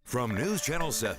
From News Channel 7,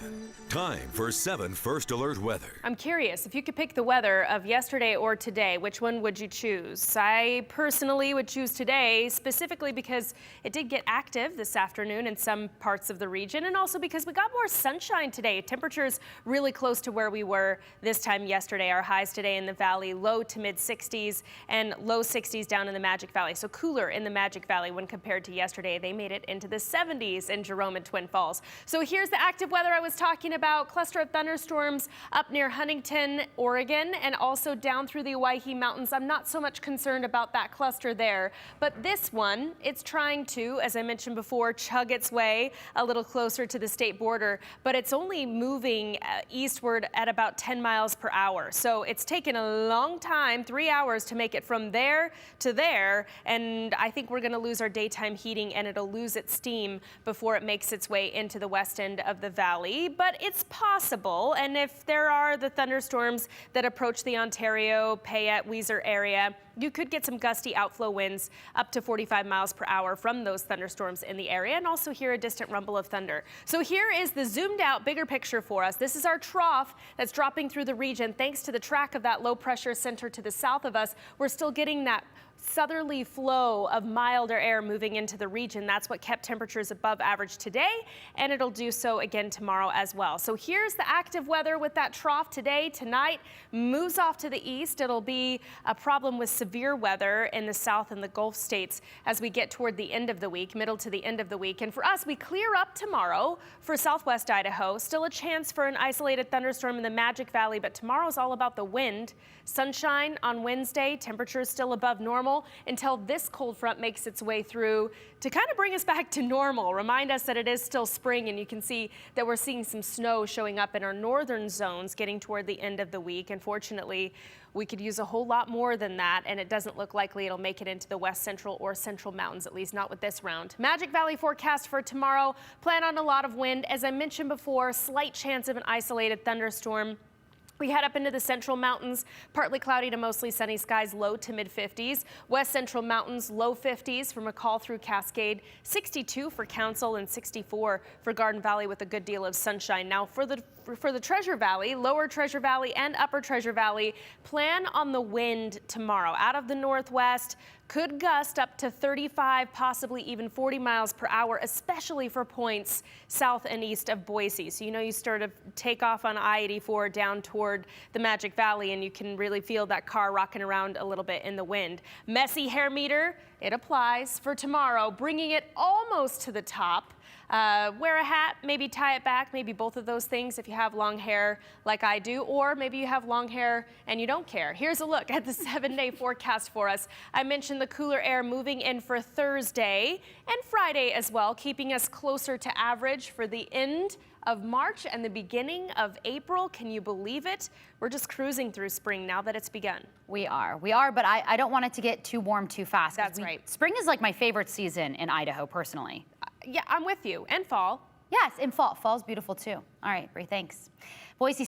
time for 7 First Alert weather. I'm curious, if you could pick the weather of yesterday or today, which one would you choose? I personally would choose today, specifically because it did get active this afternoon in some parts of the region, and also because we got more sunshine today. Temperatures really close to where we were this time yesterday. Our highs today in the valley, low to mid 60s and low 60s down in the Magic Valley. So cooler in the Magic Valley when compared to yesterday. They made it into the 70s in Jerome and Twin Falls. So here's the active weather I was talking about. Cluster of thunderstorms up near Huntington, Oregon, and also down through the Owyhee Mountains. I'm not so much concerned about that cluster there, but this one, it's trying to, as I mentioned before, chug its way a little closer to the state border, but it's only moving eastward at about 10 miles per hour. So it's taken a long time, 3 hours, to make it from there to there, and I think we're going to lose our daytime heating and it'll lose its steam before it makes its way into the west end of the valley, but it's possible. And if there are the thunderstorms that approach the Ontario, Payette, Weiser area, you could get some gusty outflow winds up to 45 miles per hour from those thunderstorms in the area, and also hear a distant rumble of thunder. So here is the zoomed out bigger picture for us. This is our trough that's dropping through the region. Thanks to the track of that low pressure center to the south of us, we're still getting that southerly flow of milder air moving into the region. That's what kept temperatures above average today, and it'll do so again tomorrow as well. So here's the active weather with that trough today. Tonight moves off to the east. It'll be a problem with severe weather in the south and the Gulf states as we get toward the end of the week, middle to the end of the week. And for us, we clear up tomorrow for southwest Idaho. Still a chance for an isolated thunderstorm in the Magic Valley, but tomorrow's all about the wind. Sunshine on Wednesday, temperatures still above normal until this cold front makes its way through to kind of bring us back to normal. Remind us that it is still spring, and you can see that we're seeing some snow showing up in our northern zones getting toward the end of the week. Unfortunately, we could use a whole lot more than that, and it doesn't look likely it'll make it into the west central or central mountains, at least not with this round. Magic Valley forecast for tomorrow, plan on a lot of wind. As I mentioned before, slight chance of an isolated thunderstorm. We head up into the central mountains, partly cloudy to mostly sunny skies, low to mid 50s. West central mountains, low 50s for McCall through Cascade, 62 for Council, and 64 for Garden Valley with a good deal of sunshine. Now for the Treasure Valley, lower Treasure Valley and upper Treasure Valley, plan on the wind tomorrow. Out of the northwest, could gust up to 35, possibly even 40 miles per hour, especially for points south and east of Boise. So you know you start to take off on I-84 down toward the Magic Valley, and you can really feel that car rocking around a little bit in the wind. Messy hair meter, it applies for tomorrow, bringing it almost to the top. Wear a hat, maybe tie it back, maybe both of those things if you have long hair like I do, or maybe you have long hair and you don't care. Here's a look at the 7-day forecast for us. I mentioned the cooler air moving in for Thursday and Friday as well, keeping us closer to average for the end of March and the beginning of April. Can you believe it? We're just cruising through spring now that it's begun. We are, but I don't want it to get too warm too fast. That's right. Spring is like my favorite season in Idaho, personally. Yeah, I'm with you. And fall. Yes, in fall. Fall's beautiful too. All right, Bree, thanks. Boise